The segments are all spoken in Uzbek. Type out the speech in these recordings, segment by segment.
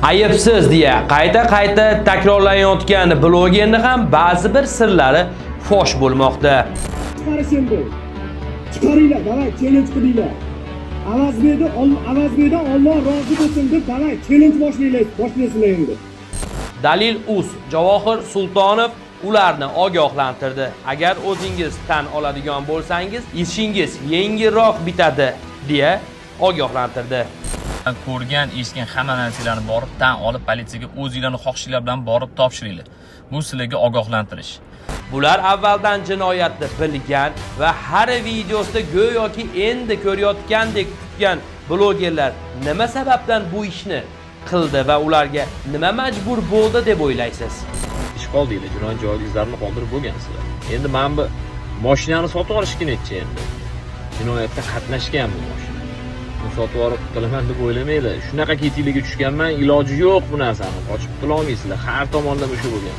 Ayıpsiz deya qayta takrorlanayotgan blogerni ham ba'zi bir sirlari fosh bo'lmoqda. Chiqarishimdi. Chiqaringlar, davay, challenge qilinglar. Avazbeda Alloh rozi bo'lsin deb davay, challenge boshlaysiz endi. Dalil.uz Javohir Sultonov ularni ogohlantirdi. Agar o'zingiz tan oladigan bo'lsangiz, ishingiz yengilroq bitadi deya ogohlantirdi. Ko'rgan, eshitgan hamma narsalarni borib tan olib politsiyaga o'zingizlarning xohishinglar bilan borib topshiringlar. Bu sizlarga ogohlantirish. Bular avvaldan jinoyatni bilgan va har videosida go'yoki endi ko'rayotgandek tutgan blogerlar nima sababdan bu ishni qildi va ularga nima majbur bo'ldi deb o'ylaysiz? Ish qoldinglar, jinoyat joyingizlarni qoldirib bo'lgansizlar. Endi men bu mashinani sotib olishga necha endi. Jinoyatda qatnashgan bu mashina. Sotib olib qilaman deb o'ylamanglar. Shunaqa ketinglarga tushganman, iloji yo'q bu narsani. Qochib qutula olmaysizlar. Har tomondan o'sha bo'lgan.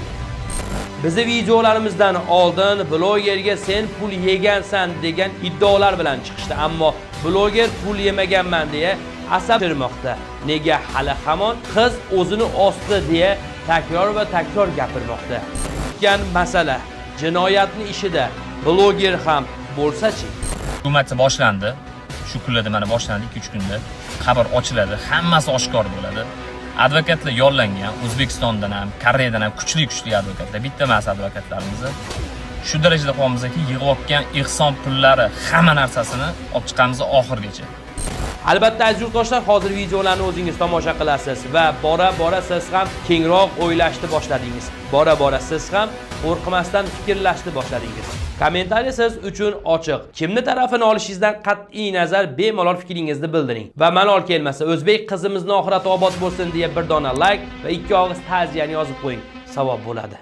Bizi videolarimizdan oldin blogerga sen pul yegansan degan iddaolar bilan chiqishdi, ammo bloger pul yemaganman deya asablanmoqda. Nega hali hamon qiz o'zini osdi deya takror va takror gapirmoqda. Gan masala jinoyatning ishida bloger ham bo'lsa-chi? Hukumat boshlandi. Shu kunlarda mana boshlandi 2-3 kunda. Xabar ochiladi, hammasi oshkor bo'ladi. Advokatlar yollangan, O'zbekistondan ham, Koreyadan ham kuchli advokatlar, bitta emas advokatlarimiz. Shu darajada qo'yamizki, yig'ayotgan ehson pullari hamma narsasini olib chiqamiz oxirgacha. Albatta aziz yurtdoshlar, hozir videolarni o'zingiz tomosha qilasiz va bora siz ham kengroq o'ylashni boshladingiz. Bora siz ham qo'rqmasdan fikrlashni boshladingiz. Kommentariy siz uchun ochiq. Kimni tarafini olishingizdan qat'iy nazar bemalol fikringizni bildiring. Va malol kelmasa o'zbek qizimizni oxirati obod bo'lsin deya bir dona like va 2 og'iz ta'ziyani yozib qo'ying. Savob bo'ladi.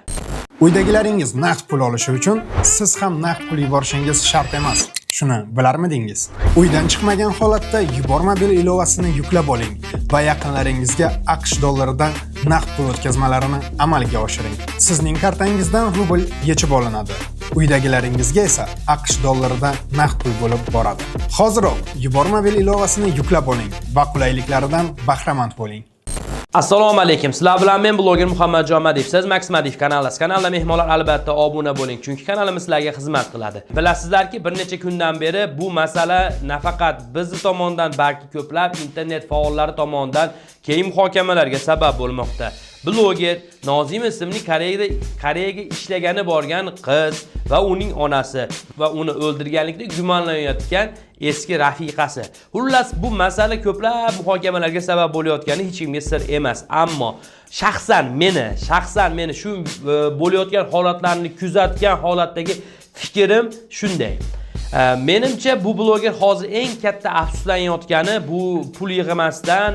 Uydagilaringiz naqd pul olishi uchun siz ham naqd pul yuborishingiz shart emas. Shuni bilarmidingiz? Uydan chiqmagan holatda yubormobil ilovasini yuklab oling va yaqinlaringizga AQSh dollaridan naqd pul o'tkazmalarini amalga oshiring. Sizning kartangizdan rubl yechib olinadi. Uydagilaringizga esa AQSh dollaridan naqd pul bo'lib boradi. Hoziroq yubormobil ilovasini yuklab oling va qulayliklaridan bahramand bo'ling. Assalomu alaykum. Sizlar bilan men bloger Muhammadjon Madiyev. Siz Max Madiyev kanalisiz. Kanalda mehmonlar albatta obuna bo'ling, chunki kanalimiz sizlarga xizmat qiladi. Bilasizlarki, bir necha kundan beri bu masala nafaqat biz tomonidan, balki ko'plab internet faollari tomonidan keng muhokamalarga sabab bo'lmoqda. Bloger Nozim ismli Koreyaga ishlagani borgan qiz va uning onasi va uni o'ldirganlikda gumonlanayotgan eski rafiqasi. Xullas, bu masala ko'plab muhokamalarga sabab bo'layotgani hech kimga sir emas, ammo shaxsan meni shu bo'layotgan holatlarni kuzatgan holatdagi fikrim shunday. Menimcha bu bloger hozir eng katta afsuslanayotgani bu pul yig'masdan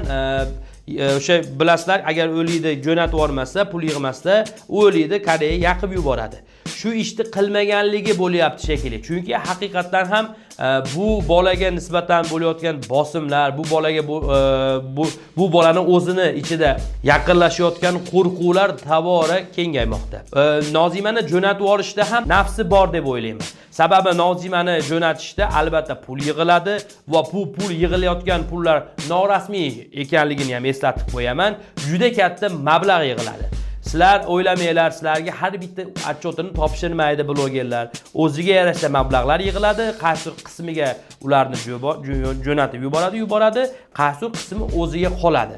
o'sha bilasizlar, agar o'liydi jo'natib yubormasa, pul yig'masa, o'liydi Koreyaga yaqib yuboradi. Shu ishni qilmaganligi bo'lyapti shekilli. Chunki haqiqatan ham bu bolaga nisbatan bo'layotgan bosimlar, bu bolaga bu bolani o'zini ichida yaqinlashayotgan qo'rquvlar tobora kengaymoqda. Nozimani jo'natib yuborishda ham nafsi bor deb o'ylayman. Sababi Nozimani jo'natishda albatta pul yig'iladi va bu pul yig'ilayotgan pullar norasmiy ekanligini ham eslatib qo'yaman. Juda katta mablag' yig'iladi. Sizlar o'ylamanglar, sizlarga har bitta отчетini topshirmaydi blogerlar. O'ziga yarasha mablag'lar yig'iladi, qaysi qismiga ularni jo'natib yuboradi, qaysi qismi o'ziga qoladi.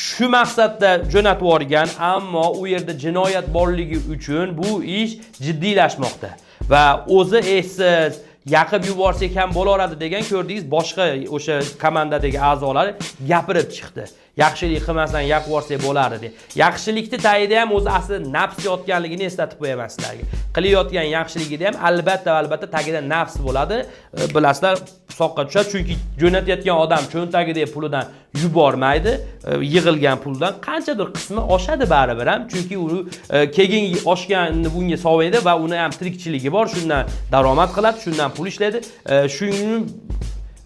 Shu maqsadda jo'natib yuborgan, ammo u yerda jinoyat borligi uchun bu ish jiddiylashmoqda. Va o'zi esiz yaqib yuborsak ham bo'laveradi degan ko'rdingiz, boshqa o'sha komandadagi a'zolar gapirib chiqdi. Yaxshilik qilmasdan yaqib yuborsak bo'lardi deb. Yaxshilikni tayida ham o'zi aslida nafs yotganligini eslatib qo'yaman sizlarga. Qilayotgan yaxshiligida ham albatta tagida nafs bo'ladi. Bilasizlar, soqqa tushadi, chunki jo'natayotgan odam cho'ntagidagi pulidan yubormaydi, yig'ilgan puldan qanchadir qismi oshadi baribir ham, chunki u keyin oshganini bunga sovaydi va uni ham tirikchiligi bor, shundan daromad qiladi, shundan pul ishlaydi. Shuning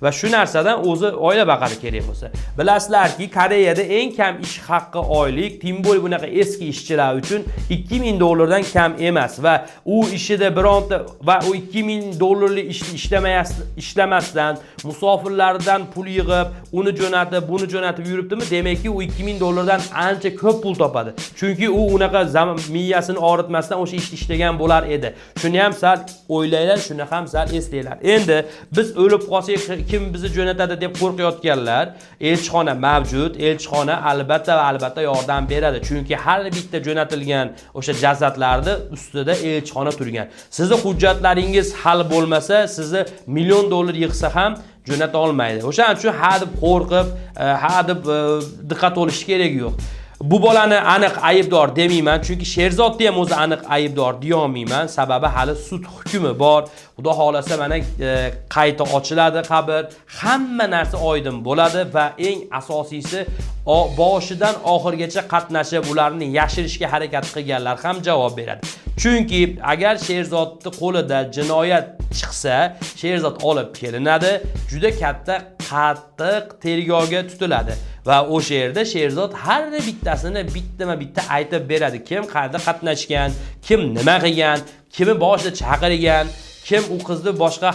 va shu narsadan o'zi oila baqari kerak bo'lsa. Bilasizlarki, Koreyada eng kam ish haqqi oylik, tim bo'lib bunaqa eski ishchilar uchun $2000 dan kam emas va u ishida bironta va u $2000 ishni ishlamasdan, musofirlardan pul yig'ib, uni jo'natib, buni jo'natib yuribdimi? Demakki, u $2000 dan ancha ko'p pul topadi. Chunki u unaqa miyasini og'ritmasdan o'sha ishni ishlagan bo'lar edi. Shuni ham sal o'ylanglar, shuni ham sal eslanglar. Endi biz o'lib qolsak kim bizni jo'natadi deb qo'rqayotganlar, elchixona mavjud, elchixona albatta va albatta yordam beradi. Chunki har bitta jo'natilgan o'sha jasadlarning ustida elchixona turgan. Sizni hujjatlaringiz hal bo'lmasa, sizni $1,000,000 yig'sa ham jo'nata olmaydi. O'shaning uchun ha deb qo'rqib, ha deb diqqat olish kerak yo'q. Bu bolani aniq aybdor demayman, chunki Sherzodni ham o'zi aniq aybdor deya olmayman, sababi hali sud hukmi bor. Xudo xolasa mana qayta ochiladi qabr, hamma narsa oydin bo'ladi va eng asosiysi boshidan oxirigacha qatnashib ularni yashirishga harakat qilganlar ham javob beradi. Chunki agar Sherzodning qo'lida jinoyat chiqsa, Sherzod olib kelinadi, juda katta qattiq tergovga tutiladi. Va o'sha yerda Sherzod har bittasini bitta aytib beradi. Kim qayerda qatnashgan, kim nima qilgan, kimni boshida chaqirgan, kim u qizni boshqa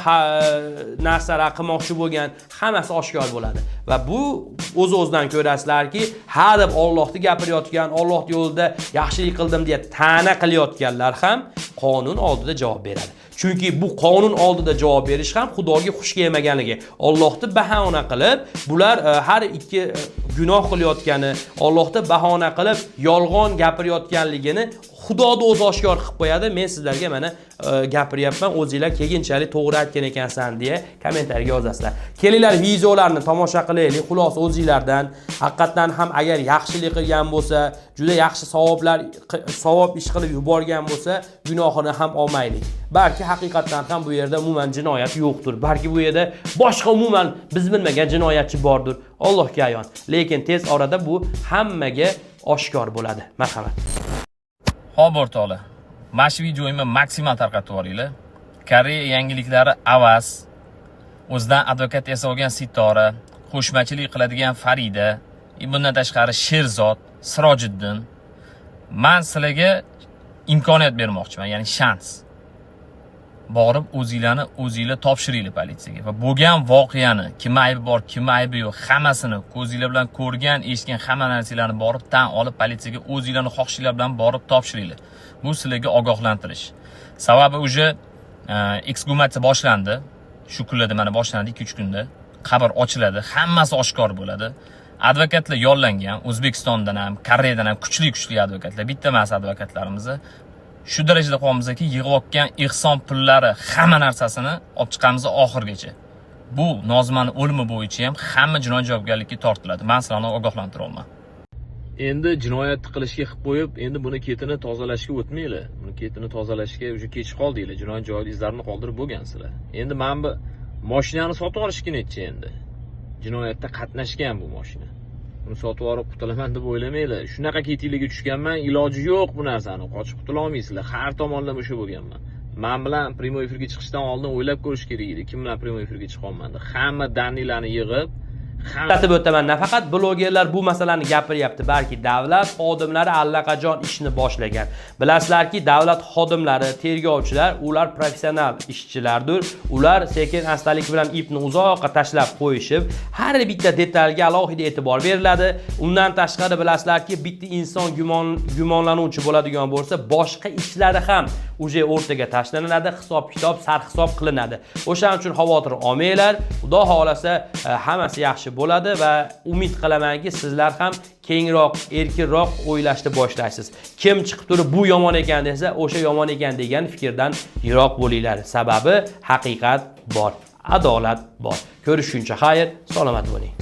narsalar qilmoqchi bo'lgan, hammasi oshkor bo'ladi. Va bu o'z-o'zidan ko'rasizlarki, ha deb Allohni gapirayotgan, Alloh yo'lida yaxshilik qildim deya ta'na qilayotganlar ham qonun oldida javob beradi. Chunki bu qonun oldida javob berish ham Xudoga xush kelmaganligi. Allohni bahona qilib, bular har ikki gunoh qilayotgani, Allohni bahona qilib yolg'on gapirayotganligini Xudoda o'zi oshkor qilib qo'yadi. Men sizlarga mana gapiryapman, o'zingizlar keyinchalik to'g'ri aytgan ekansan deya kommentariyaga yozasizlar. Kelinglar videolarni tomosha qilaylik. Xulos o'zingizlardan haqiqatan ham agar yaxshilik qilgan bo'lsa, juda yaxshi savob ish qilib yuborgan bo'lsa, gunohini ham olmaylik. Balki haqiqatan ham bu yerda umuman jinoyat yo'qdir. Balki bu yerda boshqa umuman biz bilmagan jinoyatchi bordir. Allohga ayon. Lekin tez orada bu hammaga oshkor bo'ladi. Marhamat. Xo'p o'rtoqlar, mana shu videoyimni maksimal tarqatib yuboringlar. Koreya yangiliklari Avaz, o'zidan advokat yasagan Sitora, qo'shmachilik qiladigan Farida, bundan tashqari Sherzod, Sirojiddin. Men sizlarga imkoniyat bermoqchiman, ya'ni shans. Borib o'zingizlar topshiringlar politsiyaga va bo'lgan voqeani, kim aybi bor, kim aybi yo'q, hammasini ko'zingizlar bilan ko'rgan, eshitgan hamma narsalarni borib tan olib politsiyaga o'zingizlarning xohishinglar bilan borib topshiringlar. Bu sizlarga ogohlantirish. Sababi uje eksgumatsiya boshlandi. Shu kunlarda mana boshlandi 2-3 kunda. Qabr ochiladi, hammasi oshkor bo'ladi. Advokatlar yollangan, O'zbekistondan ham, Koreyadan ham kuchli advokatlar, bitta emas advokatlarimiz. Shu darajada qo'yamizki, yig'ib ehson pullari hamma narsasini olib chiqamiz oxirgacha. Bu Nozimani o'limi bo'yicha ham hamma jinoyat javobgarlikka tortiladi. Men sizlarni ogohlantiraman. Endi jinoyatni qilishga qilib qo'yib, endi buni ketini tozalashga o'tmaylar. Buni ketini tozalashga уже kech qoldinglar. Jinoyat joyi izlarini qoldirib bo'lgansizlar. Endi men bu mashinani sotib olishga necha endi. Jinoyatda qatnashgan bu mashina. Buni sotib olib qutulaman deb o'ylamanglar. Shunaqa ketinglarga tushganman, iloji yo'q bu narsani. Qochib qutula olmaysizlar. Har tomonlama o'sha bo'lganman. Men bilan primoy efirga chiqishdan oldin o'ylab ko'rish kerak edi. Kim bilan primoy efirga chiqolman deb. Hamma daniylarni yig'ib Tatib o'taman, nafaqat blogerlar bu masalani gapiryapti, balki davlat xodimlari allaqachon ishni boshlagan. Bilasizlarki, davlat xodimlari, tergovchilar, ular professional ishchilardir. Ular sekin astalik bilan ipni uzoqqa tashlab qo'yishib, har bitta detalga alohida e'tibor beriladi. Undan tashqari bilasizlarki, bitta inson gumonlanuvchi bo'ladigan bo'lsa, boshqa ishlari ham uje o'rtaga tashlanadi, hisob-kitob, sarhisob qilinadi. O'shaning uchun xavotir olmanglar. Xudo xolasa hammasi yaxshi bo'ladi va umid qilamanki, sizlar ham kengroq, erkinroq o'ylashni boshlaysiz. Kim chiqib turib bu yomon ekan desa, o'sha yomon ekan degan fikrdan yiroq bo'linglar. Sababi haqiqat bor, adolat bor. Ko'rishguncha xayr, salomat bo'ling.